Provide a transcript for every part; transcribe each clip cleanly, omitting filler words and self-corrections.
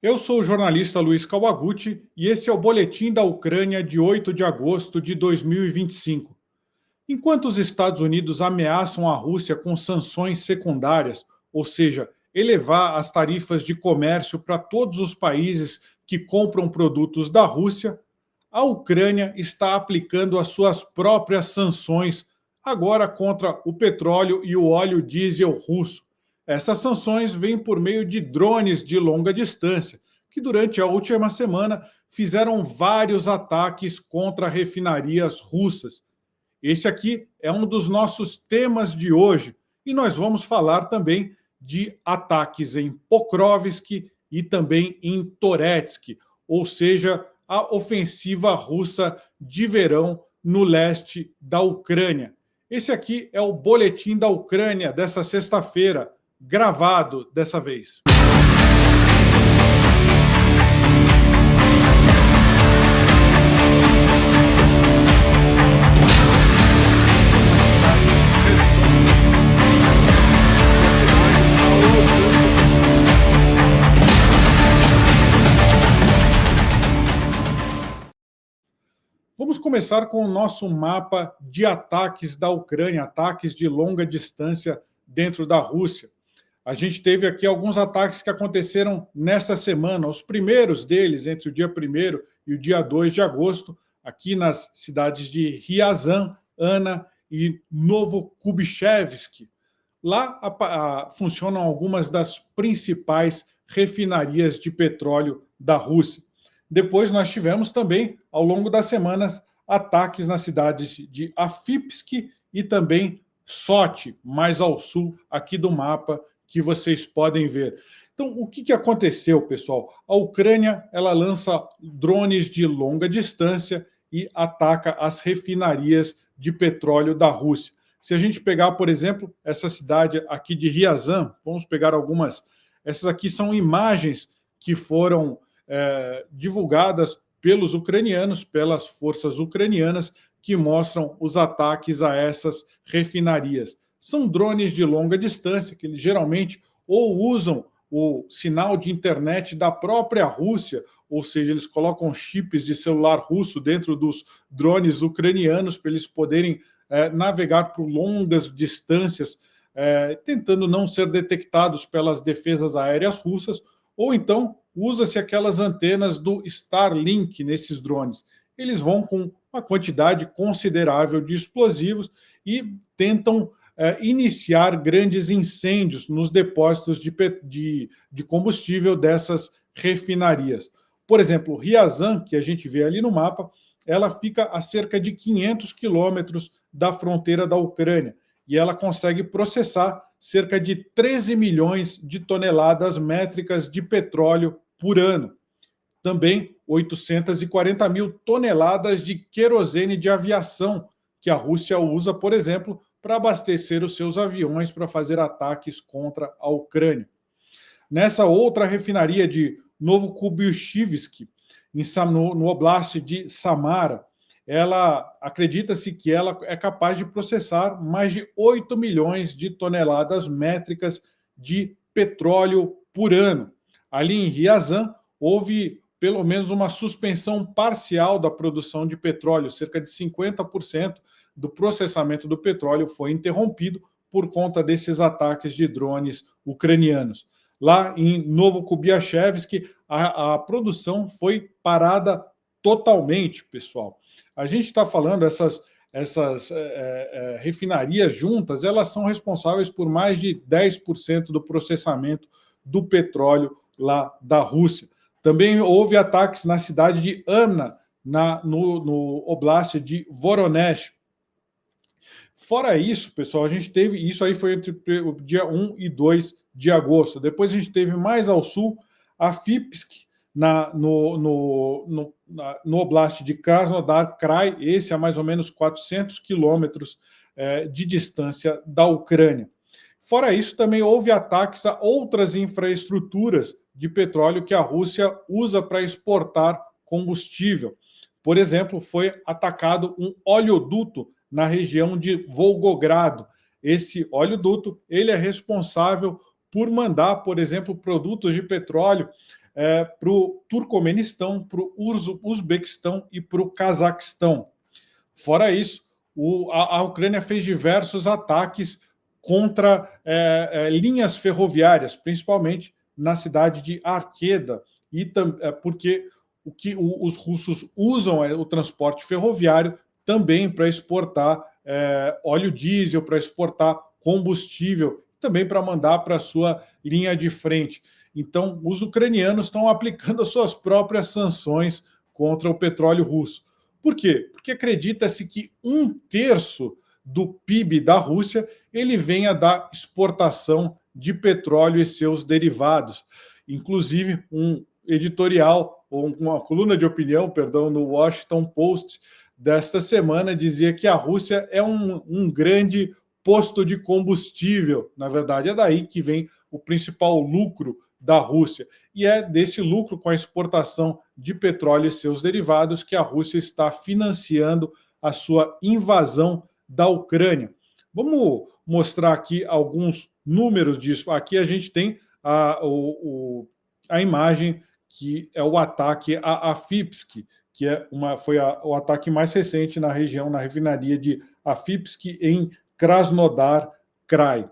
Eu sou o jornalista Luiz Kawaguchi e esse é o Boletim da Ucrânia de 8 de agosto de 2025. Enquanto os Estados Unidos ameaçam a Rússia com sanções secundárias, ou seja, elevar as tarifas de comércio para todos os países que compram produtos da Rússia, a Ucrânia está aplicando as suas próprias sanções, agora contra o petróleo e o óleo diesel russo. Essas sanções vêm por meio de drones de longa distância, que durante a última semana fizeram vários ataques contra refinarias russas. Esse aqui é um dos nossos temas de hoje e nós vamos falar também de ataques em Pokrovsk e também em Toretsky, ou seja, a ofensiva russa de verão no leste da Ucrânia. Esse aqui é o Boletim da Ucrânia dessa sexta-feira, gravado dessa vez. Vamos começar com o nosso mapa de ataques da Ucrânia, ataques de longa distância dentro da Rússia. A gente teve aqui alguns ataques que aconteceram nesta semana, os primeiros deles entre o dia 1º e o dia 2 de agosto, aqui nas cidades de Ryazan, Ana e Novokubishevsk. Lá funcionam algumas das principais refinarias de petróleo da Rússia. Depois nós tivemos também, ao longo das semanas, ataques nas cidades de Afipsk e também Sochi, mais ao sul aqui do mapa, que vocês podem ver. Então, o que aconteceu, pessoal? A Ucrânia ela lança drones de longa distância e ataca as refinarias de petróleo da Rússia. Se a gente pegar, por exemplo, essa cidade aqui de Ryazan, vamos pegar algumas. Essas aqui são imagens que foram divulgadas pelos ucranianos, pelas forças ucranianas, que mostram os ataques a essas refinarias. São drones de longa distância, que eles geralmente ou usam o sinal de internet da própria Rússia, ou seja, eles colocam chips de celular russo dentro dos drones ucranianos para eles poderem navegar por longas distâncias, tentando não ser detectados pelas defesas aéreas russas, ou então usa-se aquelas antenas do Starlink nesses drones. Eles vão com uma quantidade considerável de explosivos e tentam iniciar grandes incêndios nos depósitos de combustível dessas refinarias. Por exemplo, Ryazan, que a gente vê ali no mapa, ela fica a cerca de 500 quilômetros da fronteira da Ucrânia e ela consegue processar cerca de 13 milhões de toneladas métricas de petróleo por ano. Também 840 mil toneladas de querosene de aviação, que a Rússia usa, por exemplo, para abastecer os seus aviões para fazer ataques contra a Ucrânia. Nessa outra refinaria de Novokubishevsk, no oblast de Samara, acredita-se que ela é capaz de processar mais de 8 milhões de toneladas métricas de petróleo por ano. Ali em Ryazan, houve pelo menos uma suspensão parcial da produção de petróleo, cerca de 50% do processamento do petróleo foi interrompido por conta desses ataques de drones ucranianos. Lá em Novokubishevsk, a produção foi parada totalmente, pessoal. A gente está falando, essas refinarias juntas, elas são responsáveis por mais de 10% do processamento do petróleo lá da Rússia. Também houve ataques na cidade de Ana, no oblast de Voronezh. Fora isso, pessoal, a gente teve, isso aí foi entre o dia 1 e 2 de agosto. Depois a gente teve mais ao sul, a Fipsk, no oblast de Krasnodar Krai, esse a mais ou menos 400 quilômetros de distância da Ucrânia. Fora isso, também houve ataques a outras infraestruturas de petróleo que a Rússia usa para exportar combustível. Por exemplo, foi atacado um oleoduto na região de Volgogrado. Esse oleoduto ele é responsável por mandar, por exemplo, produtos de petróleo para o Turcomenistão, para o Uzbequistão e para o Cazaquistão. Fora isso, a Ucrânia fez diversos ataques contra linhas ferroviárias, principalmente na cidade de Arqueda, porque os russos usam o transporte ferroviário também para exportar óleo diesel, para exportar combustível, também para mandar para a sua linha de frente. Então, os ucranianos estão aplicando as suas próprias sanções contra o petróleo russo. Por quê? Porque acredita-se que 1/3 do PIB da Rússia ele venha da exportação de petróleo e seus derivados. Inclusive, um editorial, ou uma coluna de opinião, perdão, no Washington Post desta semana dizia que a Rússia é um grande posto de combustível. Na verdade, é daí que vem o principal lucro da Rússia. E é desse lucro com a exportação de petróleo e seus derivados que a Rússia está financiando a sua invasão da Ucrânia. Vamos mostrar aqui alguns números disso. Aqui a gente tem a imagem que é o ataque a Afipsk, que foi o ataque mais recente na região, na refinaria de Afipsk, em Krasnodar Krai.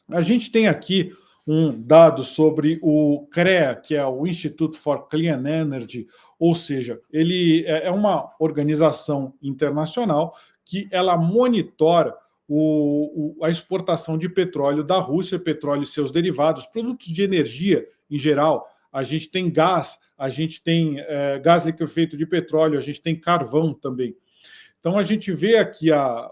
A gente tem aqui um dado sobre o CREA, que é o Institute for Clean Energy, ou seja, ele é uma organização internacional que ela monitora a exportação de petróleo da Rússia, petróleo e seus derivados, produtos de energia em geral. A gente tem gás, a gente tem gás liquefeito de petróleo, a gente tem carvão também. Então, a gente vê aqui a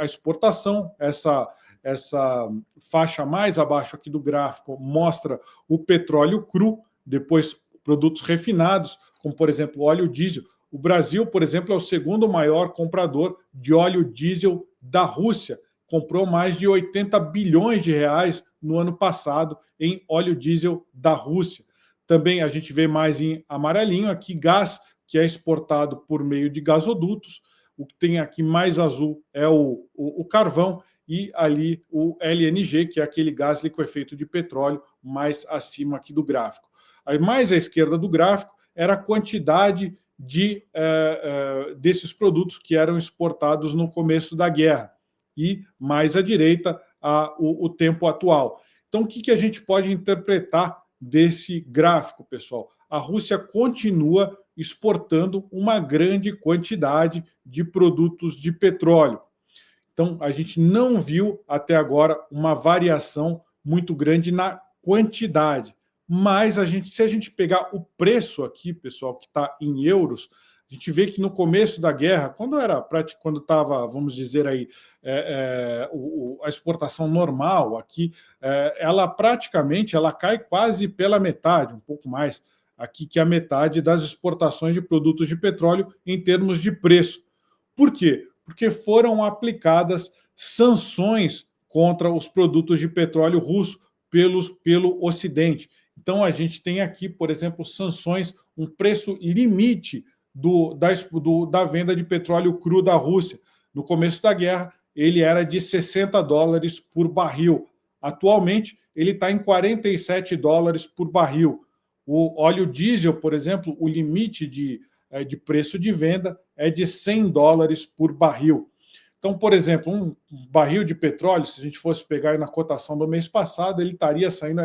exportação, essa faixa mais abaixo aqui do gráfico mostra o petróleo cru, depois produtos refinados, como, por exemplo, óleo diesel. O Brasil, por exemplo, é o segundo maior comprador de óleo diesel da Rússia. Comprou mais de 80 bilhões de reais no ano passado em óleo diesel da Rússia. Também a gente vê mais em amarelinho aqui gás que é exportado por meio de gasodutos. O que tem aqui mais azul é o carvão e ali o LNG, que é aquele gás liquefeito de petróleo, mais acima aqui do gráfico. Aí, mais à esquerda do gráfico era a quantidade desses produtos que eram exportados no começo da guerra. E mais à direita, o tempo atual. Então, o que a gente pode interpretar desse gráfico, pessoal? A Rússia continua exportando uma grande quantidade de produtos de petróleo. Então, a gente não viu até agora uma variação muito grande na quantidade. Mas se a gente pegar o preço aqui, pessoal, que está em euros, a gente vê que no começo da guerra, quando estava, vamos dizer aí, a exportação normal aqui, ela praticamente cai quase pela metade, um pouco mais, aqui que é a metade das exportações de produtos de petróleo em termos de preço. Por quê? Porque foram aplicadas sanções contra os produtos de petróleo russo pelo Ocidente. Então, a gente tem aqui, por exemplo, sanções, um preço limite da venda de petróleo cru da Rússia. No começo da guerra, ele era de $60 por barril. Atualmente, ele está em $47 por barril. O óleo diesel, por exemplo, o limite de preço de venda é de $100 por barril. Então, por exemplo, um barril de petróleo, se a gente fosse pegar na cotação do mês passado, ele estaria saindo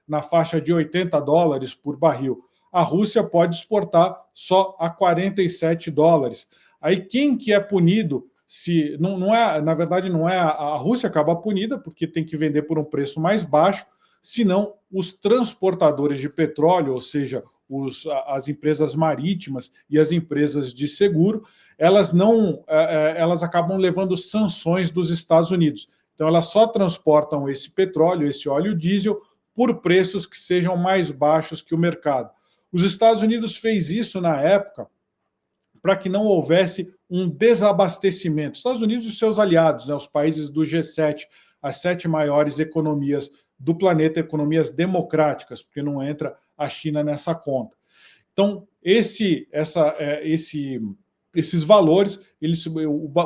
na faixa de $80 por barril. A Rússia pode exportar só a $47. Aí quem que é punido? Se não é, na verdade, não é a Rússia acaba punida porque tem que vender por um preço mais baixo, senão os transportadores de petróleo, ou seja, as empresas marítimas e as empresas de seguro, elas acabam levando sanções dos Estados Unidos. Então, elas só transportam esse petróleo, esse óleo diesel, por preços que sejam mais baixos que o mercado. Os Estados Unidos fez isso na época para que não houvesse um desabastecimento. Os Estados Unidos e seus aliados, os países do G7, as 7 maiores economias do planeta, economias democráticas, porque não entra a China nessa conta. Então, esses valores,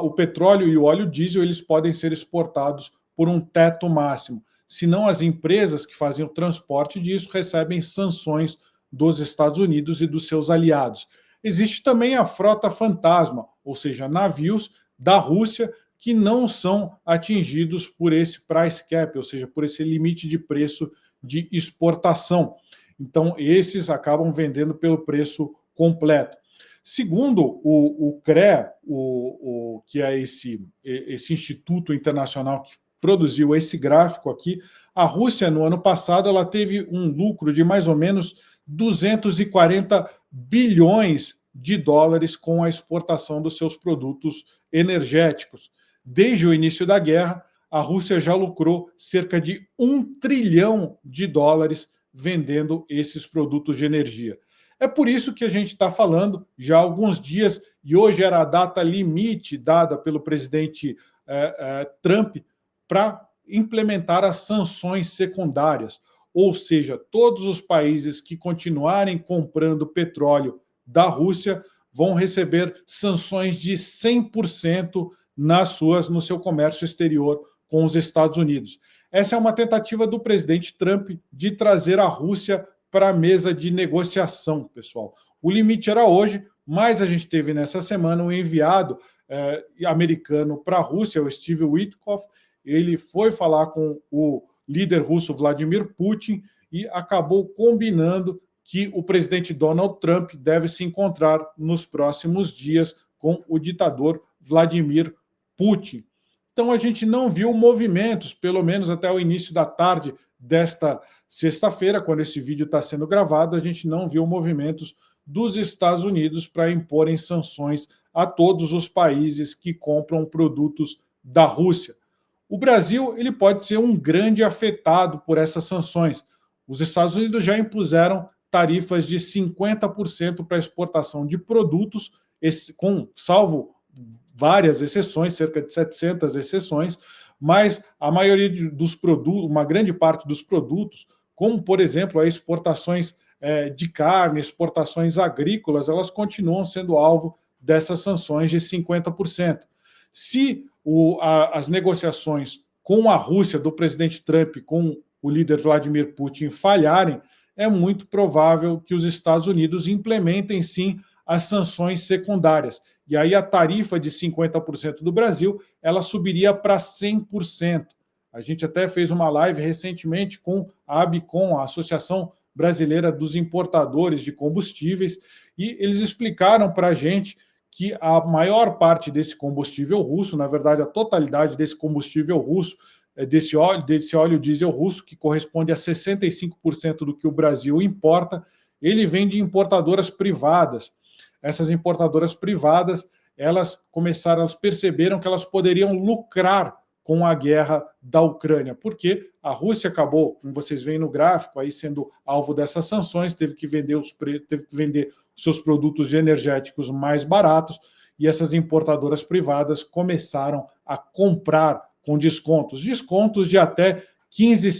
o petróleo e o óleo diesel, eles podem ser exportados por um teto máximo. senão as empresas que fazem o transporte disso recebem sanções dos Estados Unidos e dos seus aliados. Existe também a frota fantasma, ou seja, navios da Rússia que não são atingidos por esse price cap, ou seja, por esse limite de preço de exportação. Então, esses acabam vendendo pelo preço completo. Segundo o CREA, que é esse instituto internacional que produziu esse gráfico aqui, a Rússia, no ano passado, ela teve um lucro de mais ou menos 240 bilhões de dólares com a exportação dos seus produtos energéticos. Desde o início da guerra, a Rússia já lucrou cerca de 1 trilhão de dólares vendendo esses produtos de energia. É por isso que a gente está falando já há alguns dias, e hoje era a data limite dada pelo presidente Trump para implementar as sanções secundárias. Ou seja, todos os países que continuarem comprando petróleo da Rússia vão receber sanções de 100% no seu comércio exterior com os Estados Unidos. Essa é uma tentativa do presidente Trump de trazer a Rússia para a mesa de negociação, pessoal. O limite era hoje, mas a gente teve nessa semana um enviado americano para a Rússia, o Steve Witkoff. Ele foi falar com o líder russo Vladimir Putin e acabou combinando que o presidente Donald Trump deve se encontrar nos próximos dias com o ditador Vladimir Putin. Então a gente não viu movimentos, pelo menos até o início da tarde desta sexta-feira, quando esse vídeo está sendo gravado, a gente não viu movimentos dos Estados Unidos para imporem sanções a todos os países que compram produtos da Rússia. O Brasil ele pode ser um grande afetado por essas sanções. Os Estados Unidos já impuseram tarifas de 50% para exportação de produtos, salvo várias exceções, cerca de 700 exceções, mas a maioria dos produtos, uma grande parte dos produtos, como, por exemplo, as exportações de carne, exportações agrícolas, elas continuam sendo alvo dessas sanções de 50%. Se as negociações com a Rússia do presidente Trump, com o líder Vladimir Putin falharem, é muito provável que os Estados Unidos implementem, sim, as sanções secundárias. E aí a tarifa de 50% do Brasil, ela subiria para 100%. A gente até fez uma live recentemente com a ABICOM, a Associação Brasileira dos Importadores de Combustíveis, e eles explicaram para a gente que a maior parte desse combustível russo, na verdade a totalidade desse combustível russo, desse óleo diesel russo, que corresponde a 65% do que o Brasil importa, ele vem de importadoras privadas. Essas importadoras privadas, elas perceberam que elas poderiam lucrar com a guerra da Ucrânia, porque a Rússia acabou, como vocês veem no gráfico, aí sendo alvo dessas sanções, teve que vender seus produtos energéticos mais baratos, e essas importadoras privadas começaram a comprar com descontos de até 15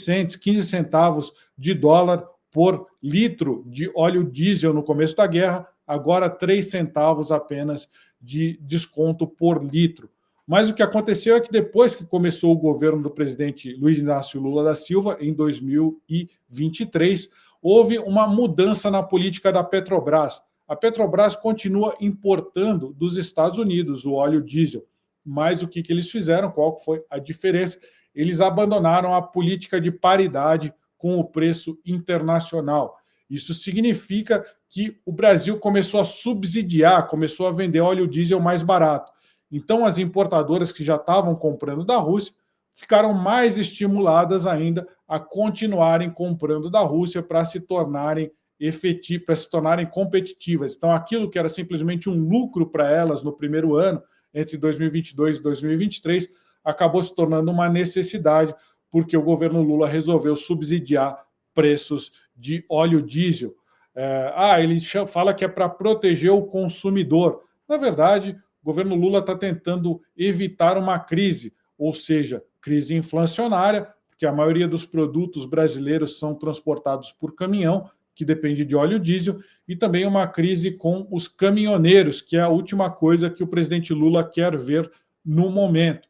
centavos de dólar por litro de óleo diesel no começo da guerra, agora 3 centavos apenas de desconto por litro. Mas o que aconteceu é que depois que começou o governo do presidente Luiz Inácio Lula da Silva, em 2023, houve uma mudança na política da Petrobras. A Petrobras continua importando dos Estados Unidos o óleo diesel, mas o que eles fizeram, qual foi a diferença? Eles abandonaram a política de paridade com o preço internacional. Isso significa que o Brasil começou a subsidiar, começou a vender óleo diesel mais barato. Então, as importadoras que já estavam comprando da Rússia ficaram mais estimuladas ainda a continuarem comprando da Rússia para se tornarem competitivas. Então, aquilo que era simplesmente um lucro para elas no primeiro ano, entre 2022 e 2023, acabou se tornando uma necessidade, porque o governo Lula resolveu subsidiar preços de óleo diesel. Ele fala que é para proteger o consumidor. Na verdade, o governo Lula está tentando evitar uma crise, ou seja, crise inflacionária, porque a maioria dos produtos brasileiros são transportados por caminhão, que depende de óleo diesel, e também uma crise com os caminhoneiros, que é a última coisa que o presidente Lula quer ver no momento.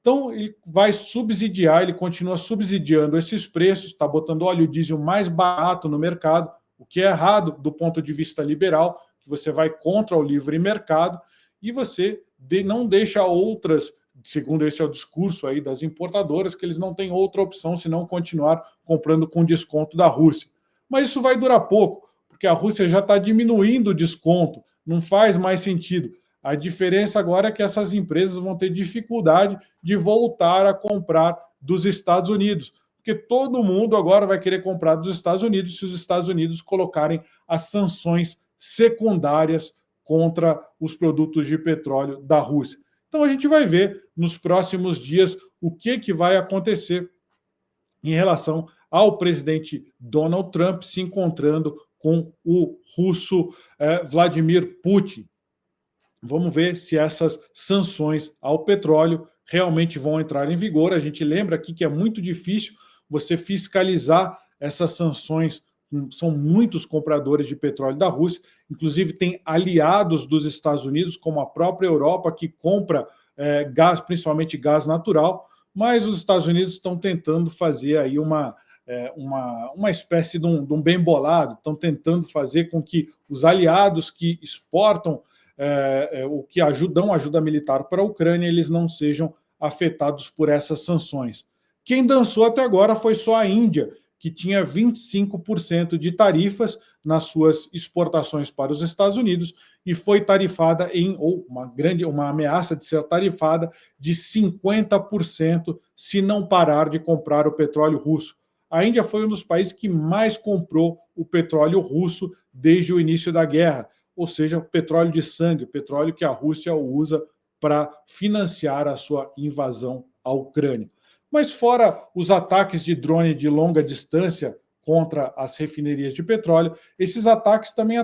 Então, ele vai subsidiar, ele continua subsidiando esses preços, está botando óleo diesel mais barato no mercado, o que é errado do ponto de vista liberal, que você vai contra o livre mercado, e você não deixa outras, segundo esse é o discurso aí das importadoras, que eles não têm outra opção senão continuar comprando com desconto da Rússia. Mas isso vai durar pouco, porque a Rússia já está diminuindo o desconto, não faz mais sentido. A diferença agora é que essas empresas vão ter dificuldade de voltar a comprar dos Estados Unidos, porque todo mundo agora vai querer comprar dos Estados Unidos se os Estados Unidos colocarem as sanções secundárias contra os produtos de petróleo da Rússia. Então a gente vai ver nos próximos dias o que vai acontecer em relação ao presidente Donald Trump se encontrando com o russo Vladimir Putin. Vamos ver se essas sanções ao petróleo realmente vão entrar em vigor. A gente lembra aqui que é muito difícil você fiscalizar essas sanções. São muitos compradores de petróleo da Rússia, inclusive tem aliados dos Estados Unidos, como a própria Europa, que compra gás, principalmente gás natural, mas os Estados Unidos estão tentando fazer aí uma espécie de um bem bolado, estão tentando fazer com que os aliados que exportam o que dão ajuda militar para a Ucrânia, eles não sejam afetados por essas sanções. Quem dançou até agora foi só a Índia, que tinha 25% de tarifas nas suas exportações para os Estados Unidos e foi tarifada uma ameaça de ser tarifada de 50% se não parar de comprar o petróleo russo. A Índia foi um dos países que mais comprou o petróleo russo desde o início da guerra, ou seja, petróleo de sangue, petróleo que a Rússia usa para financiar a sua invasão à Ucrânia. Mas fora os ataques de drone de longa distância contra as refinarias de petróleo, esses ataques também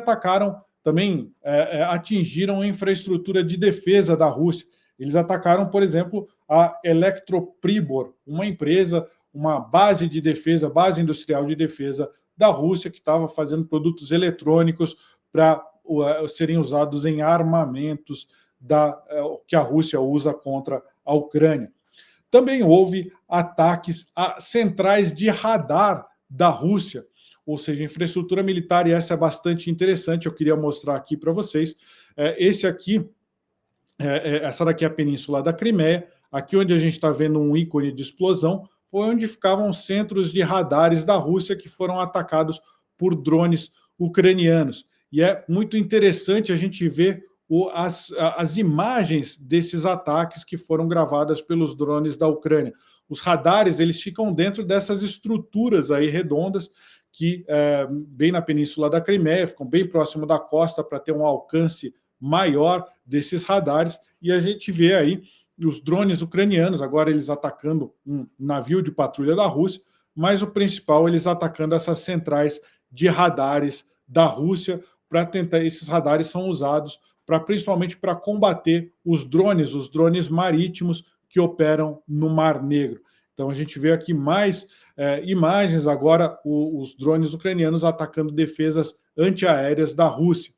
atingiram a infraestrutura de defesa da Rússia. Eles atacaram, por exemplo, a Elektropribor, uma empresa, uma base de defesa, base industrial de defesa da Rússia, que estava fazendo produtos eletrônicos para serem usados em armamentos que a Rússia usa contra a Ucrânia. Também houve ataques a centrais de radar da Rússia, ou seja, infraestrutura militar, e essa é bastante interessante, eu queria mostrar aqui para vocês. Essa daqui é a Península da Crimeia, aqui onde a gente está vendo um ícone de explosão, foi onde ficavam centros de radares da Rússia que foram atacados por drones ucranianos. E é muito interessante a gente ver as imagens desses ataques que foram gravadas pelos drones da Ucrânia. Os radares, eles ficam dentro dessas estruturas aí redondas que, bem na Península da Crimeia, ficam bem próximo da costa para ter um alcance maior desses radares, e a gente vê aí os drones ucranianos, agora eles atacando um navio de patrulha da Rússia, mas o principal, eles atacando essas centrais de radares da Rússia, para tentar, esses radares são usados principalmente para combater os drones marítimos que operam no Mar Negro. Então a gente vê aqui mais imagens agora, os drones ucranianos atacando defesas antiaéreas da Rússia.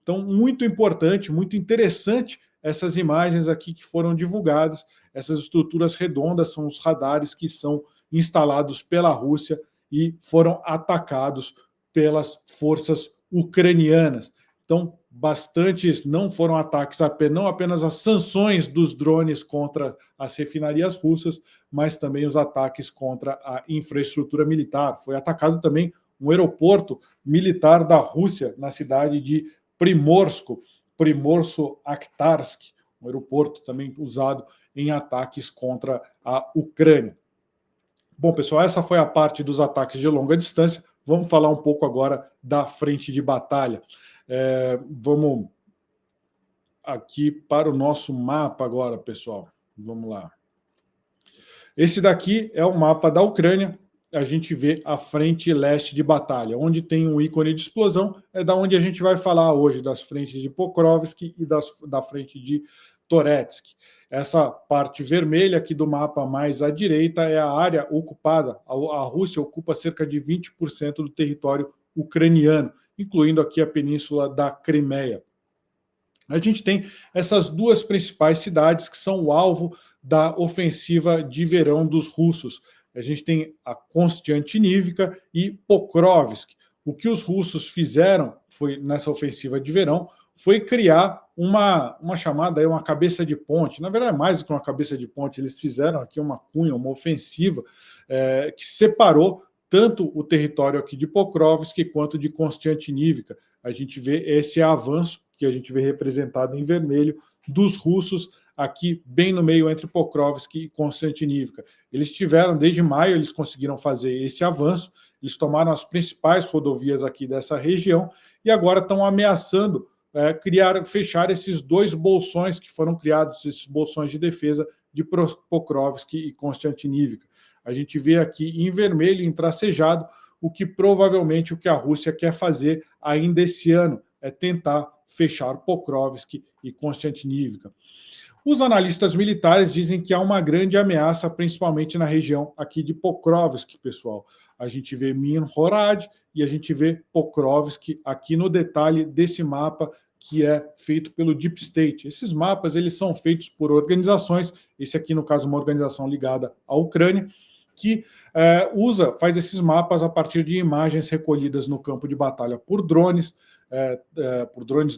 Então, muito importante, muito interessante essas imagens aqui que foram divulgadas. Essas estruturas redondas são os radares que são instalados pela Rússia e foram atacados pelas forças ucranianas. Então, não foram ataques não apenas as sanções dos drones contra as refinarias russas, mas também os ataques contra a infraestrutura militar. Foi atacado também um aeroporto militar da Rússia na cidade de Primorsko-Akhtarsk, um aeroporto também usado em ataques contra a Ucrânia. Bom, pessoal, essa foi a parte dos ataques de longa distância. Vamos falar um pouco agora da frente de batalha. Vamos aqui para o nosso mapa agora, pessoal. Vamos lá. Esse daqui é o mapa da Ucrânia. A gente vê a frente leste de batalha. Onde tem um ícone de explosão é da onde a gente vai falar hoje, das frentes de Pokrovsk e da frente de Toretsk. Essa parte vermelha aqui do mapa mais à direita é a área ocupada. A Rússia ocupa cerca de 20% do território ucraniano, incluindo aqui a Península da Crimeia. A gente tem essas duas principais cidades que são o alvo da ofensiva de verão dos russos. A gente tem a Konstantinivka e Pokrovsk. O que os russos fizeram foi nessa ofensiva de verão foi criar uma chamada, uma cabeça de ponte. Na verdade, mais do que uma cabeça de ponte, eles fizeram aqui uma cunha, uma ofensiva que separou tanto o território aqui de Pokrovsk quanto de Konstantinivka. A gente vê esse avanço, que a gente vê representado em vermelho, dos russos aqui bem no meio entre Pokrovsk e Konstantinivka. Eles tiveram, desde maio, eles conseguiram fazer esse avanço, eles tomaram as principais rodovias aqui dessa região e agora estão ameaçando fechar esses 2 bolsões que foram criados, esses bolsões de defesa de Pokrovsk e Konstantinivka. A gente vê aqui em vermelho, em tracejado, o que a Rússia quer fazer ainda esse ano, é tentar fechar Pokrovsk e Konstantinivka. Os analistas militares dizem que há uma grande ameaça, principalmente na região aqui de Pokrovsk, pessoal. A gente vê Minhorad e a gente vê Pokrovsk aqui no detalhe desse mapa que é feito pelo Deep State. Esses mapas eles são feitos por organizações, esse aqui, no caso, uma organização ligada à Ucrânia, que faz esses mapas a partir de imagens recolhidas no campo de batalha por drones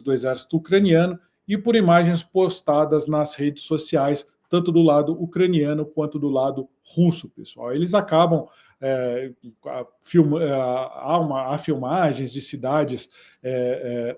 do exército ucraniano e por imagens postadas nas redes sociais, tanto do lado ucraniano quanto do lado russo, pessoal. Eles acabam há filmagens de cidades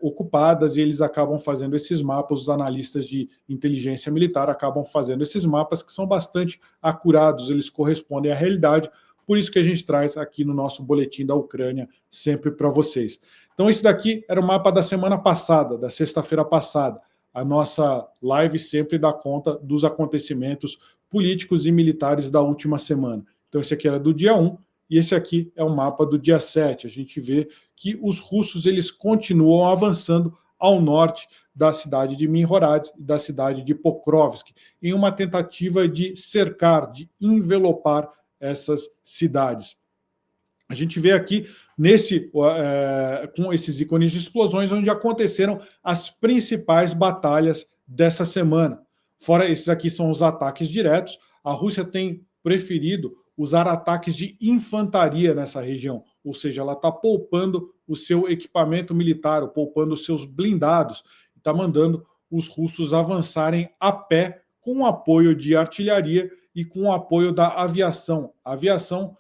ocupadas e eles acabam fazendo esses mapas, os analistas de inteligência militar acabam fazendo esses mapas que são bastante acurados, eles correspondem à realidade, por isso que a gente traz aqui no nosso boletim da Ucrânia sempre para vocês. Então esse daqui era o mapa da semana passada, da sexta-feira passada. A nossa live sempre dá conta dos acontecimentos políticos e militares da última semana. Então, esse aqui era do dia 1, e esse aqui é o mapa do dia 7. A gente vê que os russos eles continuam avançando ao norte da cidade de Minhorad e da cidade de Pokrovsk, em uma tentativa de cercar, de envelopar essas cidades. A gente vê aqui com esses ícones de explosões, onde aconteceram as principais batalhas dessa semana. Fora esses aqui são os ataques diretos, a Rússia tem preferido usar ataques de infantaria nessa região, ou seja, ela está poupando o seu equipamento militar, poupando os seus blindados, está mandando os russos avançarem a pé com o apoio de artilharia e com o apoio da aviação. A aviação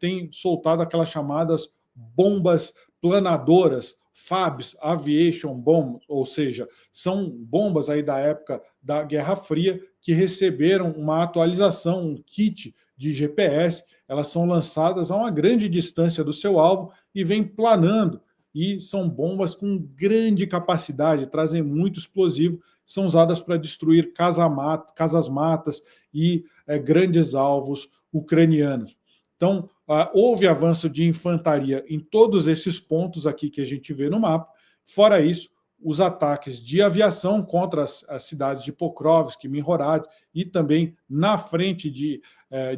tem soltado aquelas chamadas bombas planadoras, FABs, Aviation Bomb, ou seja, são bombas aí da época da Guerra Fria que receberam uma atualização, um kit de GPS, elas são lançadas a uma grande distância do seu alvo e vêm planando, e são bombas com grande capacidade, trazem muito explosivo, são usadas para destruir casas-matas e grandes alvos ucranianos. Então, houve avanço de infantaria em todos esses pontos aqui que a gente vê no mapa. Fora isso, os ataques de aviação contra as cidades de Pokrovsk, Minhorad e também na frente de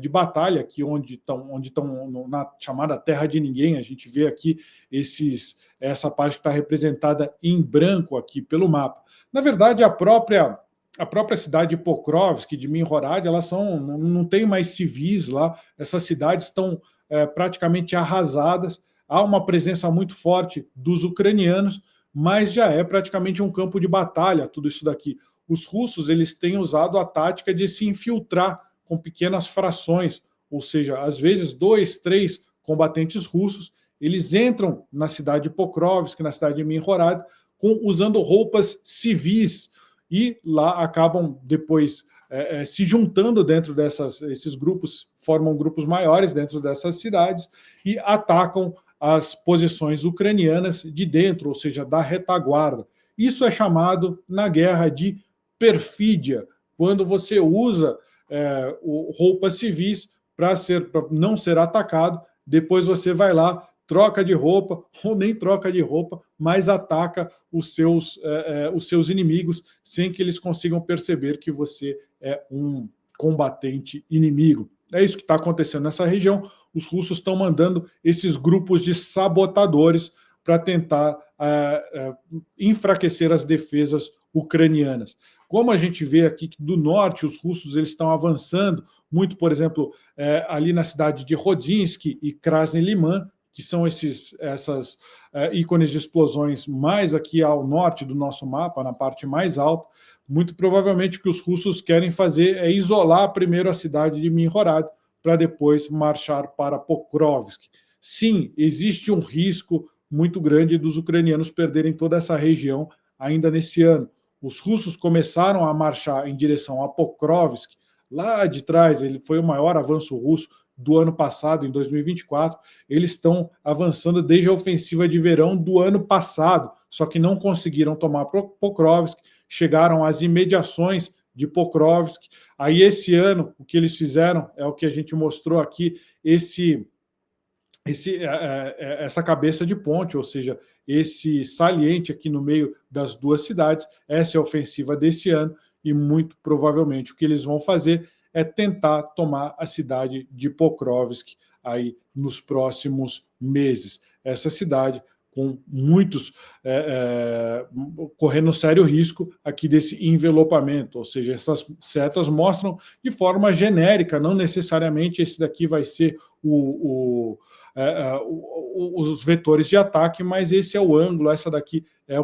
batalha, aqui onde estão na chamada Terra de Ninguém. A gente vê aqui essa parte que está representada em branco aqui pelo mapa. Na verdade, a própria cidade de Pokrovsk, de Minhorad, não tem mais civis lá, essas cidades estão praticamente arrasadas, há uma presença muito forte dos ucranianos, mas já é praticamente um campo de batalha tudo isso daqui. Os russos eles têm usado a tática de se infiltrar com pequenas frações, ou seja, às vezes 2, 3 combatentes russos, eles entram na cidade de Pokrovsk, na cidade de Minhorad, usando roupas civis, e lá acabam depois se juntando dentro esses grupos, formam grupos maiores dentro dessas cidades e atacam as posições ucranianas de dentro, ou seja, da retaguarda. Isso é chamado na guerra de perfídia, quando você usa roupas civis para não ser atacado, depois você vai lá, troca de roupa, ou nem troca de roupa, mas ataca os seus inimigos sem que eles consigam perceber que você é um combatente inimigo. É isso que está acontecendo nessa região. Os russos estão mandando esses grupos de sabotadores para tentar enfraquecer as defesas ucranianas. como a gente vê aqui que do norte os russos eles estão avançando muito, por exemplo, ali na cidade de Rodinsky e Krasny Liman, que são essas ícones de explosões mais aqui ao norte do nosso mapa, na parte mais alta. Muito provavelmente o que os russos querem fazer é isolar primeiro a cidade de Milhorad, para depois marchar para Pokrovsk. Sim, existe um risco muito grande dos ucranianos perderem toda essa região ainda nesse ano. Os russos começaram a marchar em direção a Pokrovsk, lá de trás, ele foi o maior avanço russo do ano passado, em 2024, eles estão avançando desde a ofensiva de verão do ano passado, só que não conseguiram tomar Pokrovsk, chegaram às imediações de Pokrovsk. Aí esse ano, o que eles fizeram é o que a gente mostrou aqui, essa cabeça de ponte, ou seja, esse saliente aqui no meio das duas cidades. Essa é a ofensiva desse ano e muito provavelmente o que eles vão fazer é tentar tomar a cidade de Pokrovsk aí nos próximos meses. Essa cidade com muitos correndo sério risco aqui desse envelopamento, ou seja, essas setas mostram de forma genérica, não necessariamente esse daqui vai ser os vetores de ataque, mas esse é o ângulo, essa daqui é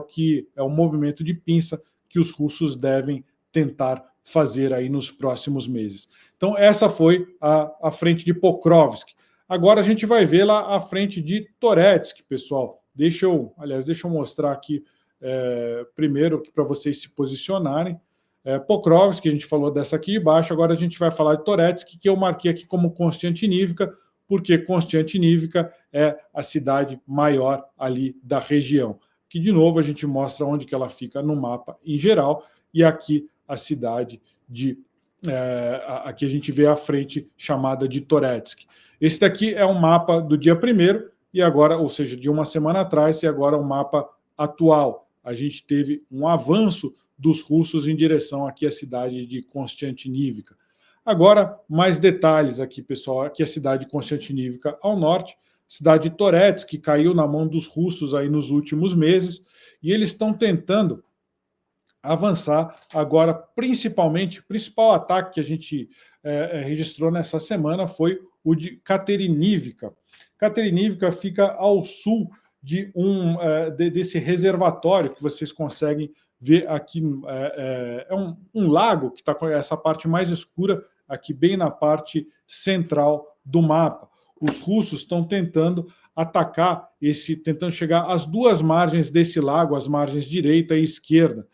o movimento de pinça que os russos devem tentar fazer aí nos próximos meses. Então essa foi a frente de Pokrovsk. Agora a gente vai ver lá a frente de Toretsk, pessoal. Deixa eu mostrar aqui primeiro para vocês se posicionarem. Pokrovsk, que a gente falou dessa aqui de baixo, agora a gente vai falar de Toretsk, que eu marquei aqui como Konstantinivka, porque Konstantinivka é a cidade maior ali da região. Que, de novo, a gente mostra onde que ela fica no mapa em geral, e aqui a cidade aqui a gente vê a frente chamada de Toretsk. Esse daqui é um mapa do dia 1º, e agora, ou seja, de uma semana atrás, e agora o mapa atual. A gente teve um avanço dos russos em direção aqui à cidade de Konstantinivka. Agora, mais detalhes aqui, pessoal. Aqui é a cidade de Konstantinivka ao norte, cidade de Toretsk, que caiu na mão dos russos aí nos últimos meses, e eles estão tentando avançar agora, principalmente, o principal ataque que a gente registrou nessa semana foi o de Katerinivka. Katerinivka fica ao sul de desse reservatório que vocês conseguem ver aqui. É um lago que está com essa parte mais escura, aqui bem na parte central do mapa. Os russos estão tentando atacar tentando chegar às duas margens desse lago, as margens direita e esquerda.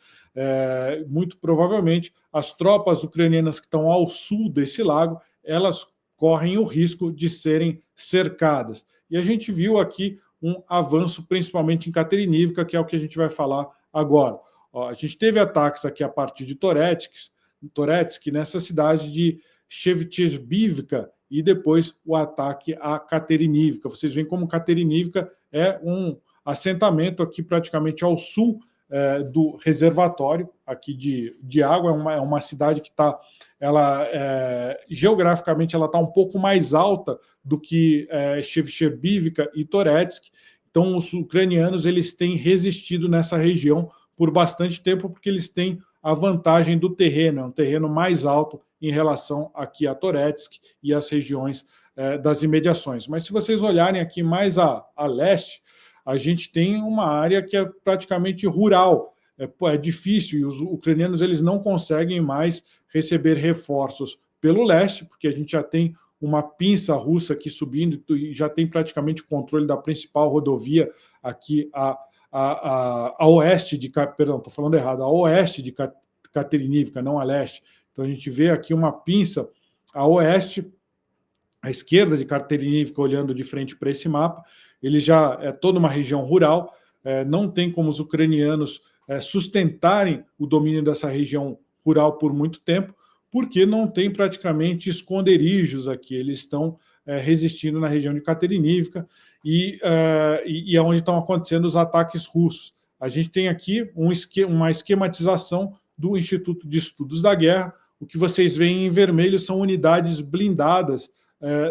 Muito provavelmente as tropas ucranianas que estão ao sul desse lago, elas correm o risco de serem cercadas. E a gente viu aqui um avanço principalmente em Katerinivka, que é o que a gente vai falar agora. A gente teve ataques aqui a partir de Toretsk, nessa cidade de Shevchevivka, e depois o ataque a Katerinivka. Vocês veem como Katerinivka é um assentamento aqui praticamente ao sul do reservatório aqui de água. É uma cidade que está, geograficamente, ela está um pouco mais alta do que Shevchevivka e Toretsk. Então, os ucranianos eles têm resistido nessa região por bastante tempo, porque eles têm a vantagem do terreno, é um terreno mais alto em relação aqui a Toretsk e as regiões das imediações. Mas se vocês olharem aqui mais a leste, a gente tem uma área que é praticamente rural, é difícil, e os ucranianos eles não conseguem mais receber reforços pelo leste, porque a gente já tem uma pinça russa aqui subindo e já tem praticamente controle da principal rodovia aqui a oeste de... Perdão, estou falando errado, a oeste de Katerinivka, não a leste. Então a gente vê aqui uma pinça a oeste, à esquerda de Katerinivka, olhando de frente para esse mapa. Ele já é toda uma região rural, não tem como os ucranianos sustentarem o domínio dessa região rural por muito tempo, porque não tem praticamente esconderijos aqui. Eles estão resistindo na região de Katerinivka e é onde estão acontecendo os ataques russos. A gente tem aqui uma esquematização do Instituto de Estudos da Guerra. O que vocês veem em vermelho são unidades blindadas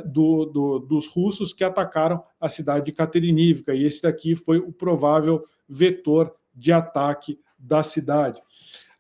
dos russos que atacaram a cidade de Katerinivka, e esse daqui foi o provável vetor de ataque da cidade.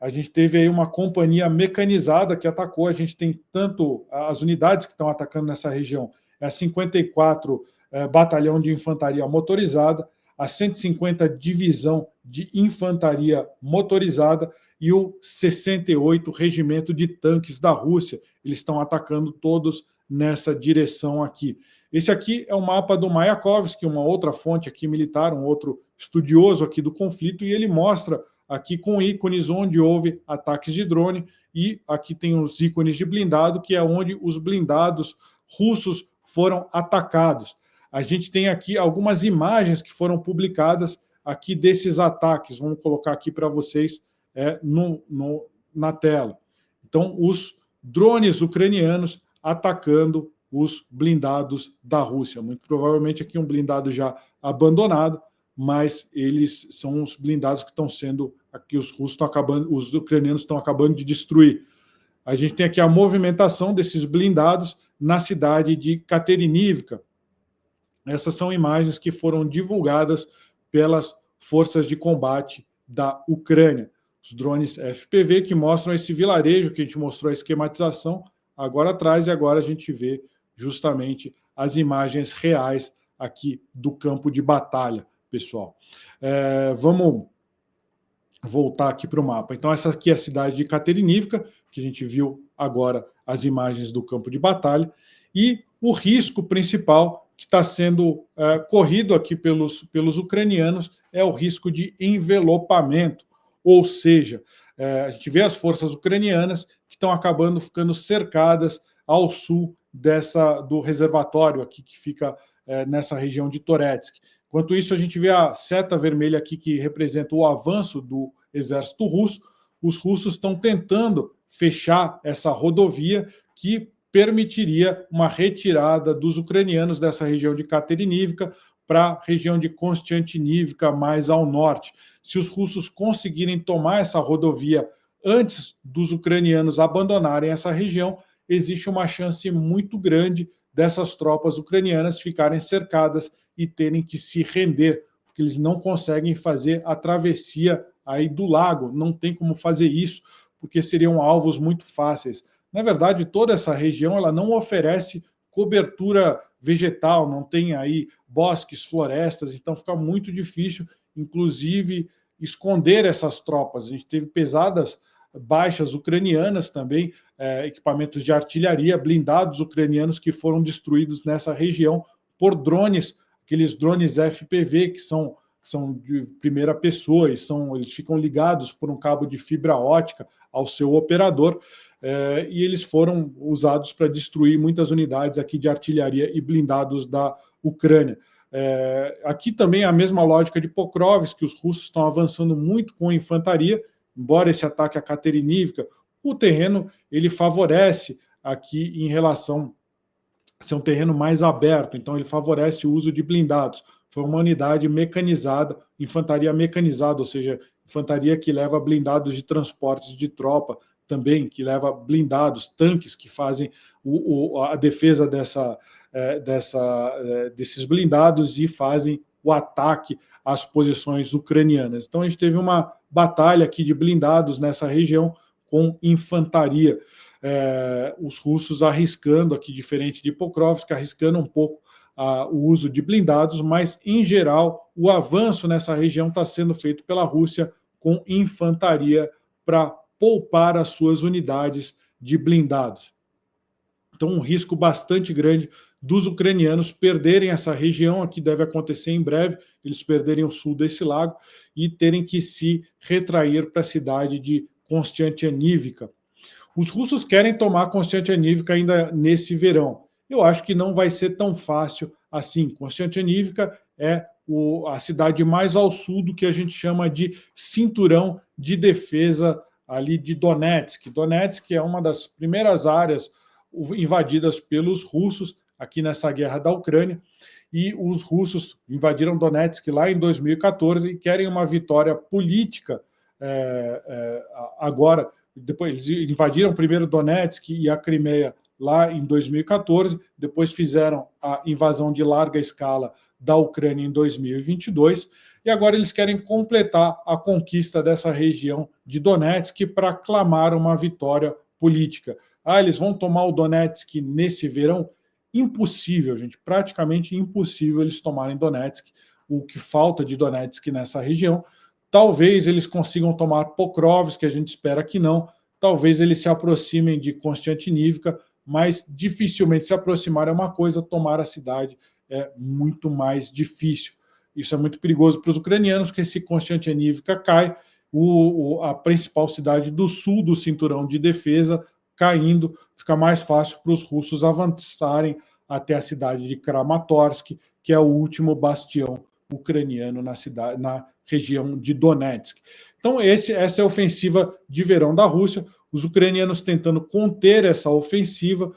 a gente teve aí uma companhia mecanizada que atacou. A gente tem tanto as unidades que estão atacando nessa região, é a 54 Batalhão de Infantaria Motorizada, a 150 Divisão de Infantaria Motorizada e o 68 Regimento de Tanques da Rússia. Eles estão atacando todos nessa direção aqui. Esse aqui é o mapa do Mayakovsky, uma outra fonte aqui militar, um outro estudioso aqui do conflito, e ele mostra aqui com ícones onde houve ataques de drone, e aqui tem os ícones de blindado, que é onde os blindados russos foram atacados. A gente tem aqui algumas imagens que foram publicadas aqui desses ataques. Vamos colocar aqui para vocês na tela. Então, os drones ucranianos atacando os blindados da Rússia. Muito provavelmente aqui um blindado já abandonado, mas eles são os blindados que estão sendo, aqui os russos estão acabando, os ucranianos estão acabando de destruir. A gente tem aqui a movimentação desses blindados na cidade de Katerinivka. Essas são imagens que foram divulgadas pelas forças de combate da Ucrânia. Os drones FPV que mostram esse vilarejo que a gente mostrou a esquematização agora atrás, e agora a gente vê justamente as imagens reais aqui do campo de batalha, pessoal. Vamos voltar aqui para o mapa. Então, essa aqui é a cidade de Katerinivka, que a gente viu agora as imagens do campo de batalha, e o risco principal que está sendo corrido aqui pelos ucranianos é o risco de envelopamento, ou seja, a gente vê as forças ucranianas que estão acabando ficando cercadas ao sul do reservatório aqui que fica nessa região de Toretsk. Enquanto isso, a gente vê a seta vermelha aqui que representa o avanço do exército russo. Os russos estão tentando fechar essa rodovia que permitiria uma retirada dos ucranianos dessa região de Katerinivka para a região de Konstantinivka, mais ao norte. Se os russos conseguirem tomar essa rodovia antes dos ucranianos abandonarem essa região, existe uma chance muito grande dessas tropas ucranianas ficarem cercadas e terem que se render, porque eles não conseguem fazer a travessia aí do lago, não tem como fazer isso, porque seriam alvos muito fáceis. Na verdade, toda essa região ela não oferece cobertura vegetal, não tem aí bosques, florestas, então fica muito difícil, inclusive, esconder essas tropas. A gente teve pesadas baixas ucranianas também, equipamentos de artilharia, blindados ucranianos que foram destruídos nessa região por drones, aqueles drones FPV que são de primeira pessoa e eles ficam ligados por um cabo de fibra ótica ao seu operador, e eles foram usados para destruir muitas unidades aqui de artilharia e blindados da Ucrânia. Aqui também a mesma lógica de Pokrovsk, que os russos estão avançando muito com infantaria, embora esse ataque a Katerinivka, o terreno ele favorece aqui em relação a ser um terreno mais aberto, então ele favorece o uso de blindados. Foi uma unidade mecanizada, infantaria mecanizada, ou seja, infantaria que leva blindados de transportes de tropa, também que leva blindados, tanques que fazem a defesa desses blindados e fazem o ataque às posições ucranianas. Então a gente teve uma batalha aqui de blindados nessa região com infantaria. Os russos arriscando aqui, diferente de Pokrovsk, arriscando um pouco o uso de blindados, mas, em geral, o avanço nessa região está sendo feito pela Rússia com infantaria para poupar as suas unidades de blindados. Então, um risco bastante grande dos ucranianos perderem essa região, aqui deve acontecer em breve, eles perderem o sul desse lago e terem que se retrair para a cidade de Konstantinivka. Os russos querem tomar Konstantinivka ainda nesse verão. Eu acho que não vai ser tão fácil assim. Konstantinivka é a cidade mais ao sul do que a gente chama de cinturão de defesa ali de Donetsk. Donetsk é uma das primeiras áreas invadidas pelos russos aqui nessa guerra da Ucrânia, e os russos invadiram Donetsk lá em 2014 e querem uma vitória política agora. Depois eles invadiram primeiro Donetsk e a Crimeia lá em 2014, depois fizeram a invasão de larga escala da Ucrânia em 2022, e agora eles querem completar a conquista dessa região de Donetsk para clamar uma vitória política. Eles vão tomar o Donetsk nesse verão? Impossível, gente, praticamente impossível eles tomarem Donetsk, o que falta de Donetsk nessa região. Talvez eles consigam tomar Pokrovsk, que a gente espera que não, talvez eles se aproximem de Konstantinivka, mas dificilmente se aproximar é uma coisa, tomar a cidade é muito mais difícil. Isso é muito perigoso para os ucranianos, porque se Konstantinivka cai, a principal cidade do sul do cinturão de defesa caindo, fica mais fácil para os russos avançarem até a cidade de Kramatorsk, que é o último bastião ucraniano na região de Donetsk. Então, essa é a ofensiva de verão da Rússia, os ucranianos tentando conter essa ofensiva,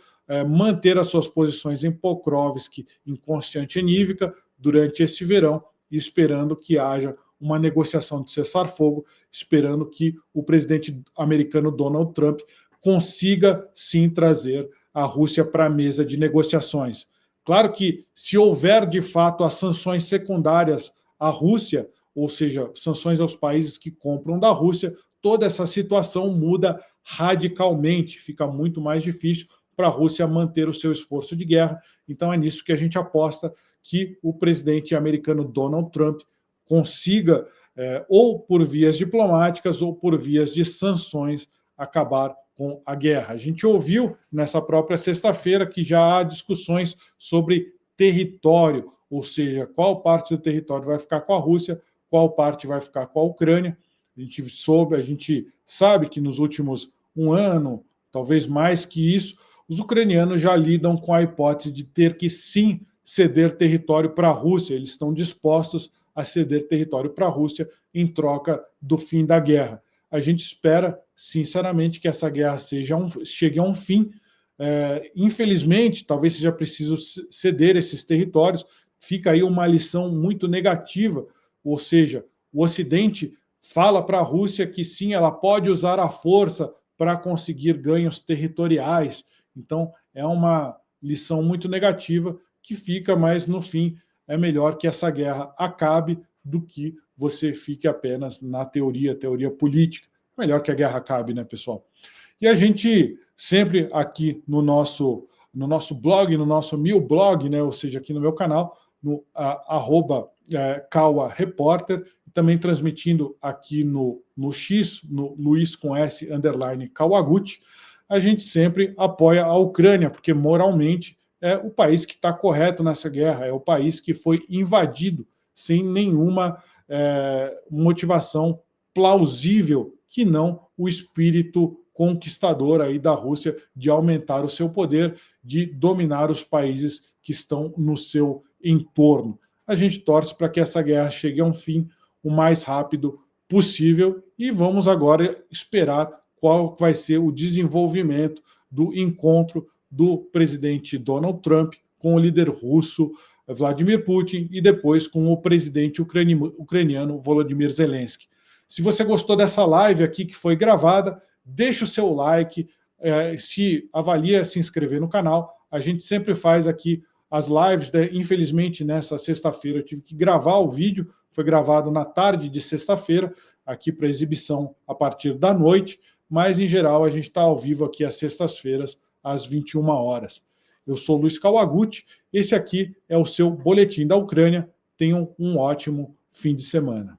manter as suas posições em Pokrovsk, em Konstantinivka, durante esse verão, e esperando que haja uma negociação de cessar-fogo, esperando que o presidente americano Donald Trump consiga, sim, trazer a Rússia para a mesa de negociações. Claro que, se houver, de fato, as sanções secundárias à Rússia, ou seja, sanções aos países que compram da Rússia, toda essa situação muda radicalmente, fica muito mais difícil para a Rússia manter o seu esforço de guerra. Então é nisso que a gente aposta, que o presidente americano Donald Trump consiga, ou por vias diplomáticas ou por vias de sanções, acabar com a guerra. A gente ouviu nessa própria sexta-feira que já há discussões sobre território, ou seja, qual parte do território vai ficar com a Rússia, qual parte vai ficar com a Ucrânia. A gente sabe que nos últimos um ano, talvez mais que isso, os ucranianos já lidam com a hipótese de ter que sim ceder território para a Rússia. Eles estão dispostos a ceder território para a Rússia em troca do fim da guerra. A gente espera, sinceramente, que essa guerra chegue a um fim. Infelizmente, talvez seja preciso ceder esses territórios. Fica aí uma lição muito negativa, ou seja, o Ocidente fala para a Rússia que sim, ela pode usar a força para conseguir ganhos territoriais. Então, é uma lição muito negativa que fica, mas no fim é melhor que essa guerra acabe do que você fique apenas na teoria política. Melhor que a guerra acabe, né, pessoal? E a gente sempre aqui no nosso blog, no nosso milblog, né, ou seja, aqui no meu canal, no @Kawa Repórter, também transmitindo aqui no X, no Luiz com S, _Kawaguchi, a gente sempre apoia a Ucrânia, porque moralmente é o país que está correto nessa guerra, é o país que foi invadido sem nenhuma motivação plausível, que não o espírito conquistador aí da Rússia de aumentar o seu poder, de dominar os países que estão no seu entorno. A gente torce para que essa guerra chegue a um fim o mais rápido possível e vamos agora esperar qual vai ser o desenvolvimento do encontro do presidente Donald Trump com o líder russo Vladimir Putin e depois com o presidente ucraniano Volodymyr Zelensky. Se você gostou dessa live aqui que foi gravada, deixa o seu like, avalia se inscrever no canal. A gente sempre faz aqui as lives, né? Infelizmente nessa sexta-feira eu tive que gravar o vídeo, foi gravado na tarde de sexta-feira, aqui para exibição a partir da noite, mas em geral a gente está ao vivo aqui às sextas-feiras, às 21 horas. Eu sou Luiz Kawaguchi, esse aqui é o seu Boletim da Ucrânia. Tenham um ótimo fim de semana.